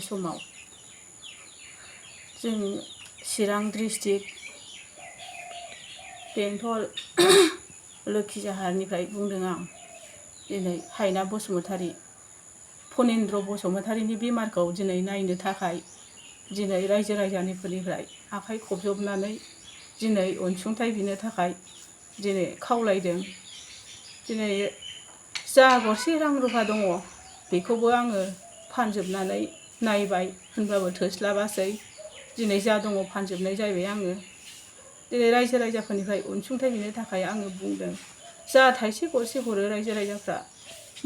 समाव जों चिरां डिस्ट्रिक्ट बेंटल लोखिजाहारनिफ्राय बुंदों आं दिनै हायना बसुमतारी फनिन्द्र बसुमतारीनि बेमारखौ दिनै नायनो थाखाय दिनै रायजो राजानिफोरनिफ्राय आखाइ खबजबनानै दिनै अनसुंथाइ बिनो थाखाय दिनै खावलायदों। दिनै जा गरसे रां रुफा दङ बेखौबो आङो फानजोबनानै नायबाय होनबाबो थोस्लाबासै दिनै जा दङ फानजोबनाय जाबाय आङो। दिनै रायजो राजाफोरनिफ्राय अनसुंथाइ बिनो थाखाय आङो बुंदों जा थाइसे गरसे हरो रायजो राजाफ्रा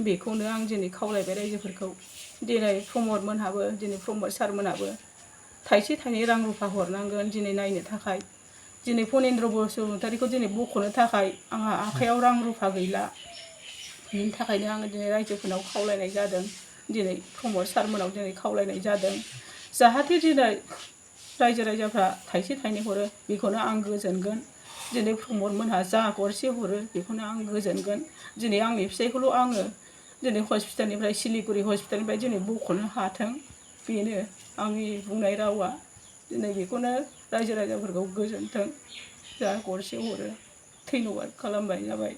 बेखौनो आं दिनै खावलायबाय रायजोफोरखौ। दिनै प्रमद मोनहाबो दिनै प्रमद सारमोनहाबो थाइसे थाइनै रां रुफा हरनांगोन दिनै नायनो थाखाय। दिनै फनिन्द्र बसुमतारीखौ दिनै बख'नो थाखाय आंहा आखाइयाव रां रुफा गैला। बिनि थाखायनो आङो दिनै रायजोफोरनाव खावलायनाय जादों। दिनै प्रमद सारमोनाव दिनै खावलायनाय जादों जाहाथे दिनै रायजो राजाफ्रा थाइसे थाइनै हरो बेखौनो आं गोजोनगोन। दिनै प्रमद मोनहा जा गरसे हरो बेखौनो आं गोजोनगोन। दिनै आंनि फिसाइखौल' आङो दिनै हस्पिटालनिफ्राय सिलिगुरि हस्पिटालनिफ्राय दिनै बख'नो हाथों बेनो आंनि बुंनाय रावा। दिनै बेखौनो रायजो राजाफोरखौ गोजोनथों जा गरसे हरो धन्यबाद खालामबाय जाबाय।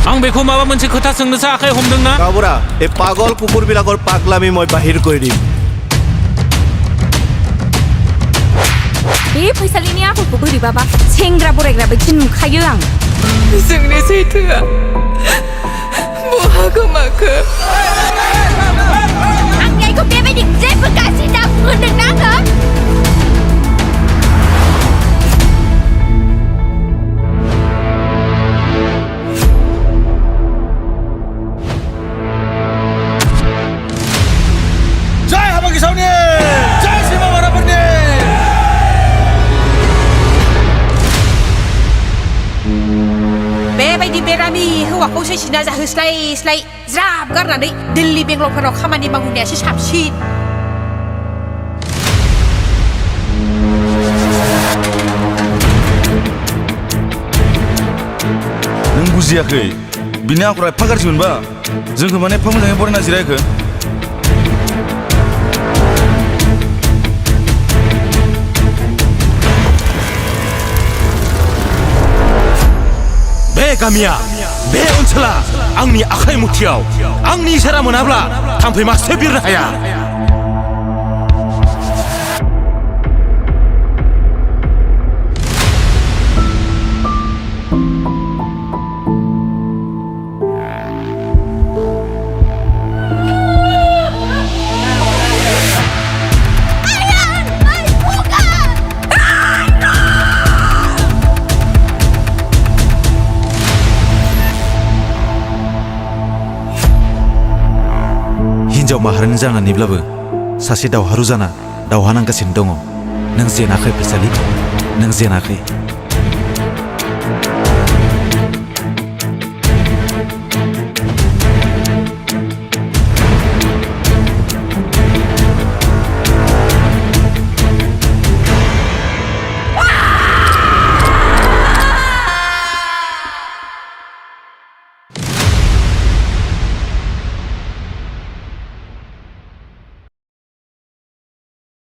आं बेखौ माबा मोनसे खोथा सोंनोसो आखाइ हमदोंना? गावबुरा এই পাগল কুকুৰবিলাকৰ পাগলামি মই বাহিৰ কৰি দিম। बे फैसालिनि आखलखौ बोरैबाबा सेंग्रा बोरायग्रा बायदि नुखायो आं। जोंनि सैथोआ बहा गोमाखो? आंनि आइखौ बेबायदि जेबो गाज्रि दा बुंदोंना आङो? जय हाबा गिसावनि जय सिमा बाराफोरनि बेबायदि बेरामि हौवाखौ सैसिना जाहोस्लाय स्लाय ज्राब गारनानै दिल्ली बेंगलरफोराव खामानि मावनायासो साबसिन। नों बुजियाखै बिनि आखला एफा गाज्रि मोनबा जोंखौ माने एफा मोजाङै बरायना जिरायखो? बे गामिया बे ओनसोला आंनि आखाइ मुथियाव। आंनि इसारा मोनाब्ला थाम्फै मासे बिरनो हाया। हिन्जाव माहारिनि जानानैब्लाबो सासे दावहारु जाना दावहा नांगासिनो दङ। नों जेनाखै फैसालि, नों जेनाखै।